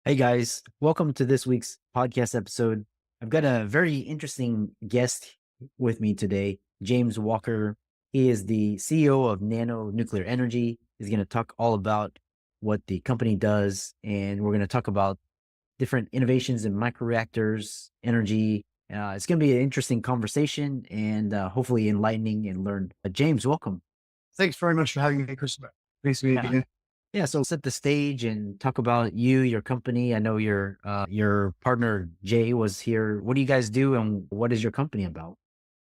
Hey guys, welcome to this week's podcast episode. I've got a very interesting guest with me today, James Walker. He is the CEO of Nano Nuclear Energy. He's going to talk all about what the company does, and we're going to talk about different innovations in microreactors, energy. It's going to be an interesting conversation and hopefully enlightening and learn. James, welcome. Thanks very much for having me, Christopher. Pleased to be Yeah. here. Yeah, so set the stage and talk about you, your company. I know your partner Jay was here. What do you guys do, and what is your company about?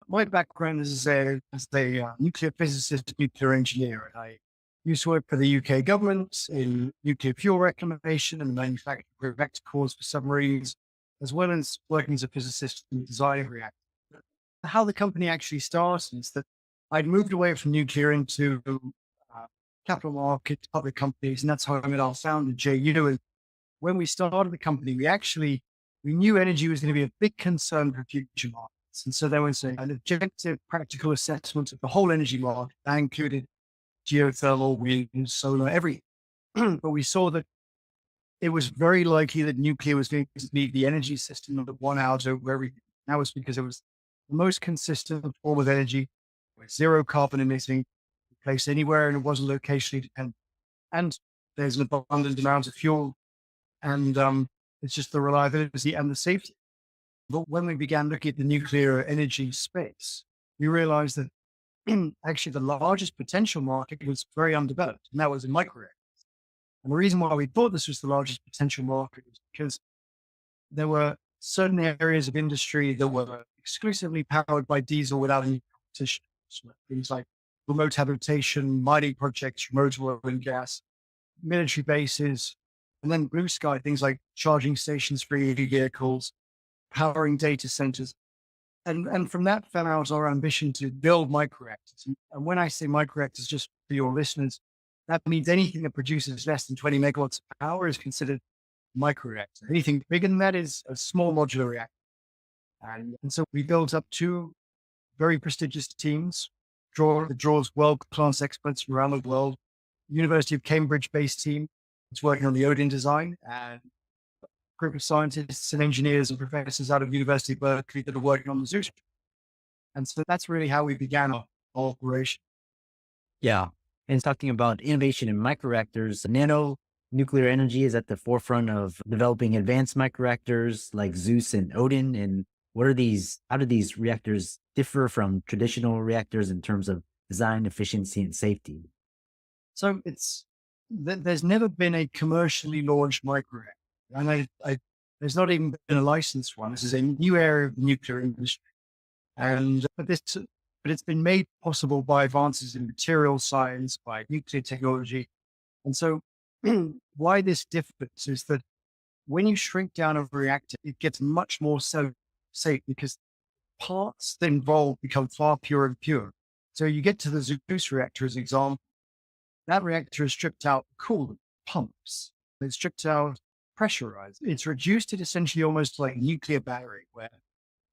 My background is as a nuclear physicist, nuclear engineer. And I used to work for the UK government in nuclear fuel reclamation and manufacturing reactor cores for submarines, as well as working as a physicist in designing reactors. How the company actually started is that I'd moved away from nuclear into capital markets, public companies, and that's how I met our founder, Jay. And when we started the company, we knew energy was going to be a big concern for future markets. And so there was an objective, practical assessment of the whole energy market. That included geothermal, wind, solar, everything. But we saw that it was very likely that nuclear was going to be the energy system that won out over everything. That was because it was the most consistent form of energy, with zero carbon emitting, placed anywhere, and it wasn't locationally dependent. And there's an abundant amount of fuel, and it's just the reliability and the safety. But when we began looking at the nuclear energy space, we realized that actually the largest potential market was very undeveloped, and that was in microreactors. And the reason why we thought this was the largest potential market is because there were certain areas of industry that were exclusively powered by diesel without any competition. So things like remote habitation, mining projects, remote oil and gas, military bases, and then blue sky, things like charging stations for EV vehicles, powering data centers. And from that fell out our ambition to build microreactors. And when I say microreactors, just for your listeners, that means anything that produces less than 20 megawatts of power is considered microreactor. Anything bigger than that is a small modular reactor. And so we built up two very prestigious teams, that draws world-class experts from around the world. University of Cambridge-based team that's working on the Odin design, and a group of scientists and engineers and professors out of University of Berkeley that are working on the Zeus. And so that's really how we began our operation. Yeah, and talking about innovation in microreactors, Nano Nuclear Energy is at the forefront of developing advanced microreactors like Zeus and Odin. And what are these? How do these reactors differ from traditional reactors in terms of design, efficiency, and safety? So there's never been a commercially launched microreactor. And there's not even been a licensed one. This is a new area of the nuclear industry. But it's been made possible by advances in material science, by nuclear technology. And so why this differs is that when you shrink down a reactor, it gets much more safe because parts that involve become far purer and purer. So you get to the Zeus reactor as an example. That reactor is stripped out coolant, pumps. It's stripped out pressurized. It's reduced it essentially almost like a nuclear battery where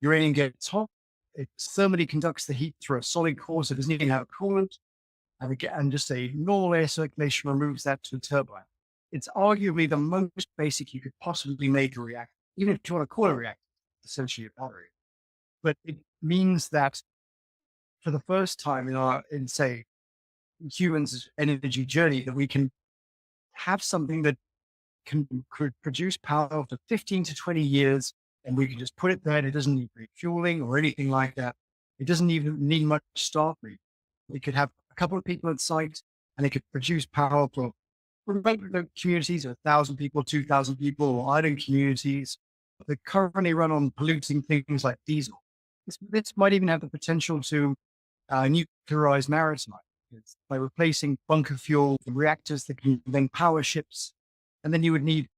uranium gets hot. It thermally conducts the heat through a solid core, so it doesn't even have a coolant. And just a normal air circulation removes that to a turbine. It's arguably the most basic you could possibly make a reactor, even if you want to call a reactor, essentially a battery. But it means that for the first time in humans' energy journey, that we can have something that could produce power for 15 to 20 years, and we can just put it there. And it doesn't need refueling or anything like that. It doesn't even need much start rate. We could have a couple of people at site, and it could produce power for remote communities of 1,000 people, 2,000 people, or island communities that currently run on polluting things like diesel. This might even have the potential to nuclearize maritime. It's by replacing bunker fuel and reactors that can then power ships. And then you would need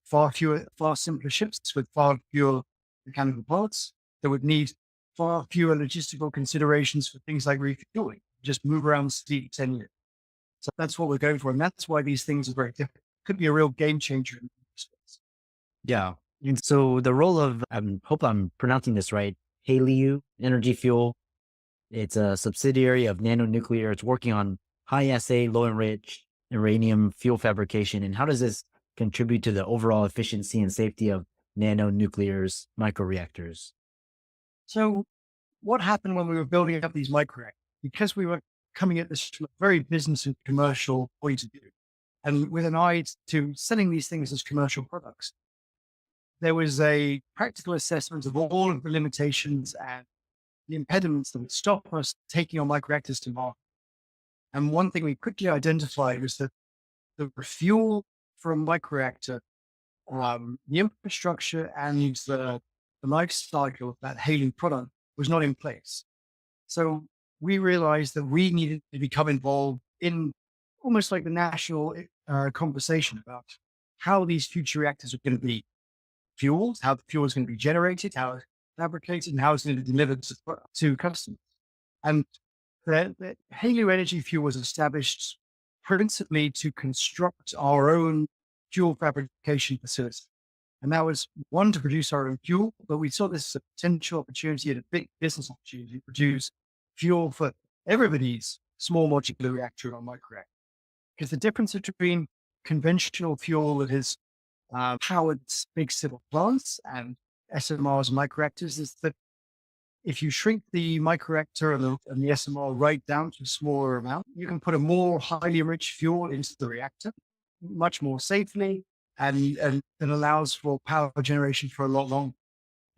far simpler ships with far fewer mechanical parts that would need far fewer logistical considerations for things like refueling. Just move around the city 10 years. So that's what we're going for. And that's why these things are very different. Could be a real game changer in space. Yeah. And so the role of, I hope I'm pronouncing this right, HALEU Energy Fuel. It's a subsidiary of Nano Nuclear. It's working on high assay, low enriched uranium fuel fabrication. And how does this contribute to the overall efficiency and safety of Nano Nuclear's microreactors? So what happened when we were building up these microreactors? Because we were coming at this from a very business and commercial point of view, and with an eye to selling these things as commercial products, there was a practical assessment of all of the limitations and the impediments that would stop us taking our microreactors to market. And one thing we quickly identified was that the fuel for a microreactor, the infrastructure and the life cycle of that HALEU product was not in place. So we realized that we needed to become involved in almost like the national conversation about how these future reactors are going to be fueled, how the fuel is going to be generated, how it's fabricated, and how it's going to be delivered to customers. And the HALEU energy fuel was established principally to construct our own fuel fabrication facility. And that was one, to produce our own fuel, but we saw this as a potential opportunity and a big business opportunity to produce fuel for everybody's small modular reactor or microreactor. Because the difference between conventional fuel that is powered big civil plants and SMRs and microreactors is that if you shrink the microreactor and the SMR right down to a smaller amount, you can put a more highly enriched fuel into the reactor much more safely and allows for power generation for a lot longer.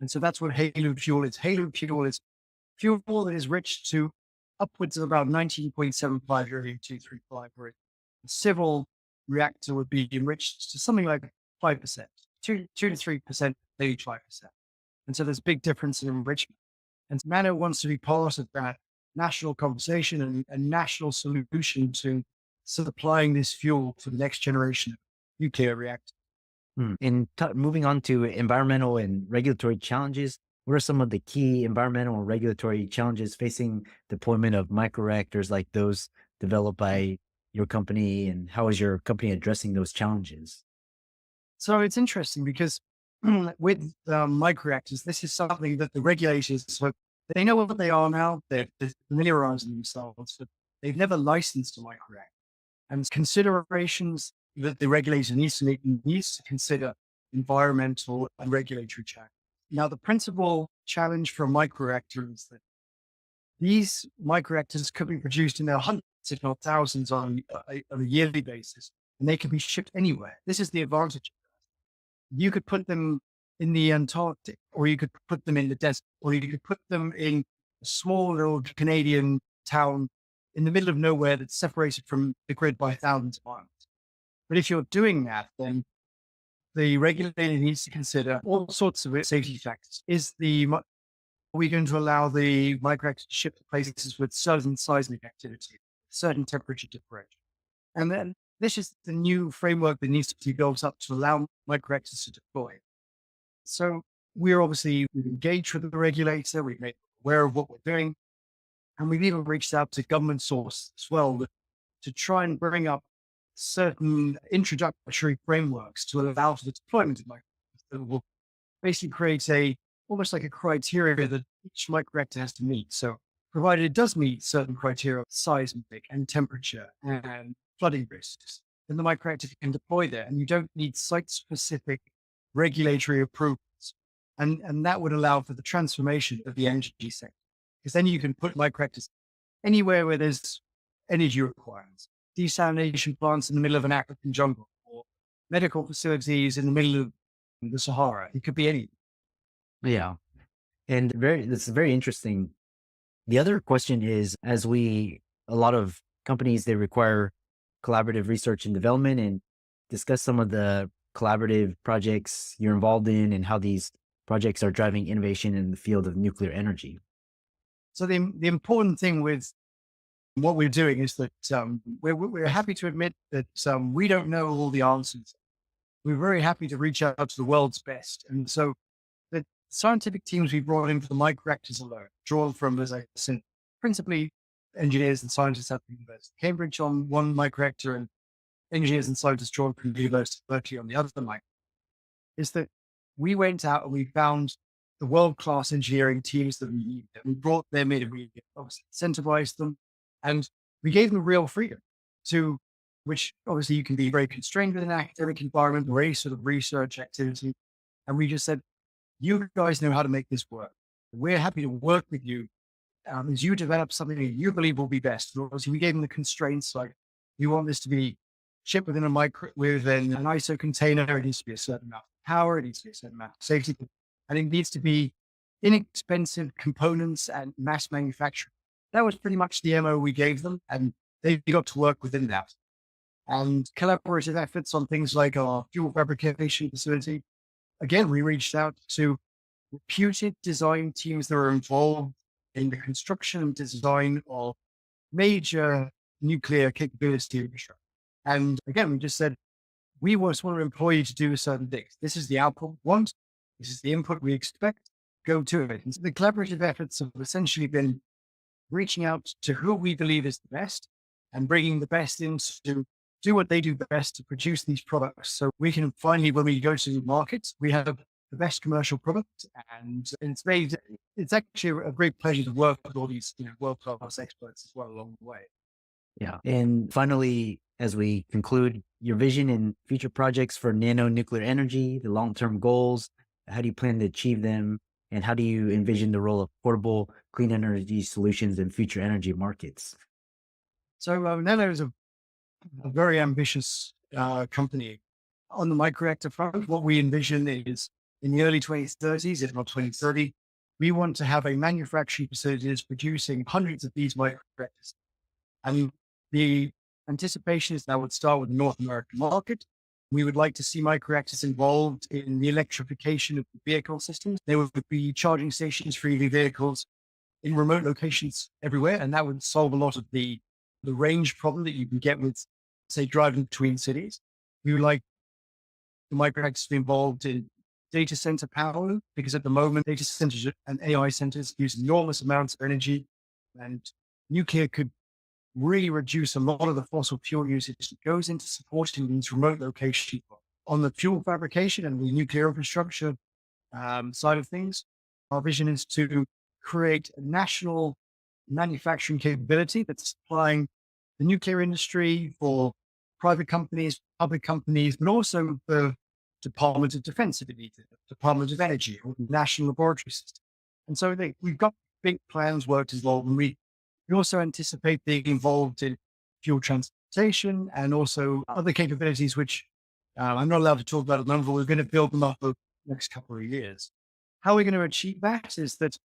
And so that's what HALEU fuel is. HALEU fuel is fuel that is rich to upwards of about 19.75 uranium-235, where a civil reactor would be enriched to something like 5%, 2 to 3%, maybe 5%. And so there's a big difference in enrichment. And Nano wants to be part of that national conversation and national solution to supplying this fuel for the next generation of nuclear reactors. And moving on to environmental and regulatory challenges, what are some of the key environmental and regulatory challenges facing deployment of microreactors like those developed by your company, and how is your company addressing those challenges? So it's interesting because with microreactors, this is something that the regulators, so they know what they are now, they're familiarizing themselves, but they've never licensed a microreactor. And considerations that the regulator needs to consider environmental and regulatory challenge. Now, the principal challenge for a microreactor is that these microreactors could be produced in their hundreds, if not thousands, on a yearly basis, and they can be shipped anywhere. This is the advantage. You could put them in the Antarctic, or you could put them in the desert, or you could put them in a small little Canadian town in the middle of nowhere that's separated from the grid by thousands of miles. But if you're doing that, then the regulator needs to consider all sorts of safety factors. Are we going to allow the microreactor to ship to places with certain seismic activity, certain temperature differential? And then this is the new framework that needs to be built up to allow microreactors to deploy. So we've engaged with the regulator, we've made aware of what we're doing, and we've even reached out to government sources as well to try and bring up certain introductory frameworks to allow for the deployment of microreactors that will basically create almost like a criteria that each microreactor has to meet. So provided it does meet certain criteria of seismic and temperature and flooding risks, then the microreactor can deploy there, and you don't need site-specific regulatory approvals. And that would allow for the transformation of the energy sector, because then you can put microreactors anywhere where there's energy requirements. Desalination plants in the middle of an African jungle, or medical facilities in the middle of the Sahara. It could be anything. Yeah. And this is very interesting. The other question is, a lot of companies, they require collaborative research and development, and discuss some of the collaborative projects you're involved in and how these projects are driving innovation in the field of nuclear energy. So the important thing with what we're doing is that we're happy to admit that we don't know all the answers. We're very happy to reach out to the world's best. And so the scientific teams we brought in for the microreactors alone, drawn from, as I said, principally engineers and scientists at the University of Cambridge on one microreactor, and engineers and scientists drawn from the University of Berkeley on the other microreactor, is that we went out and we found the world-class engineering teams that we needed. We brought them in and we obviously incentivized them, and we gave them real freedom to which obviously you can be very constrained with an academic environment or any sort of research activity. And we just said, you guys know how to make this work. We're happy to work with you as you develop something that you believe will be best. And obviously, we gave them the constraints like, you want this to be shipped within an ISO container. It needs to be a certain amount of power. It needs to be a certain amount of safety. And it needs to be inexpensive components and mass manufacturing. That was pretty much the MO we gave them. And they got to work within that. And collaborative efforts on things like our fuel fabrication facility. Again, we reached out to reputed design teams that are involved in the construction and design of major nuclear capability infrastructure. And again, we just said, we just want to employ you to do certain things. This is the output we want. This is the input we expect. Go to it. And so the collaborative efforts have essentially been reaching out to who we believe is the best and bringing the best in to do what they do best to produce these products. So we can finally, when we go to the markets, we have the best commercial product. And it's actually a great pleasure to work with all these world-class experts as well along the way. Yeah. And finally, as we conclude, your vision and future projects for Nano Nuclear Energy, the long-term goals, how do you plan to achieve them? And how do you envision the role of portable clean energy solutions in future energy markets? So Nano is a very ambitious company. On the microreactor front, what we envision is in the early 2030s, if not 2030, we want to have a manufacturing facility that's producing hundreds of these microreactors. And the anticipation is that would start with the North American market. We would like to see microreactors involved in the electrification of the vehicle systems. There would be charging stations for EV vehicles in remote locations everywhere. And that would solve a lot of the range problem that you can get with, say, driving between cities. We would like the microreactors to be involved in data center power, because at the moment, data centers and AI centers use enormous amounts of energy, and nuclear could really reduce a lot of the fossil fuel usage that goes into supporting these remote locations. On the fuel fabrication and the nuclear infrastructure side of things, our vision is to create a national manufacturing capability that's supplying the nuclear industry for private companies, public companies, but also the Department of Defense, if it needs it, Department of Energy, or National Laboratory System. And so we've got big plans worked as well. And we also anticipate being involved in fuel transportation and also other capabilities, which I'm not allowed to talk about at the moment, but we're going to build them up over the next couple of years. How we're going to achieve that is that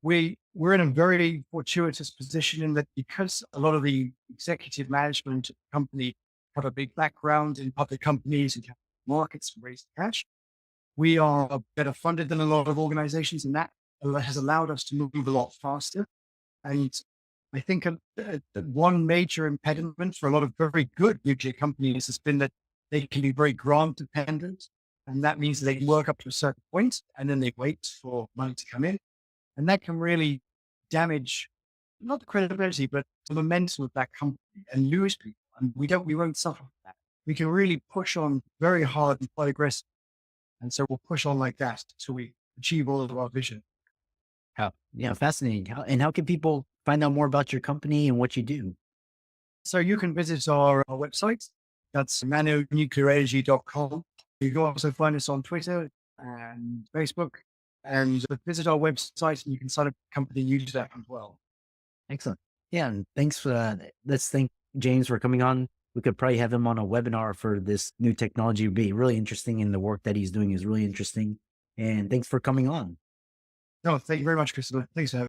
we're in a very fortuitous position in that, because a lot of the executive management of the company have a big background in public companies and markets and raising cash, we are better funded than a lot of organizations, and that has allowed us to move a lot faster. And I think one major impediment for a lot of very good nuclear companies has been that they can be very grant dependent. And that means they can work up to a certain point and then they wait for money to come in. And that can really damage not the credibility, but the momentum of that company and lose people. And we won't suffer from that. We can really push on very hard and quite aggressive. And so we'll push on like that until we achieve all of our vision. Yeah, fascinating. How can people find out more about your company and what you do? So you can visit our website. That's nanonuclearenergy.com. You can also find us on Twitter and Facebook, and visit our website and you can sign up a company and use that as well. Excellent. Yeah. And thanks for let's thank James for coming on. We could probably have him on a webinar for this new technology. It would be really interesting, and the work that he's doing is really interesting. And thanks for coming on. No, thank you very much, Christopher. Thanks for having me.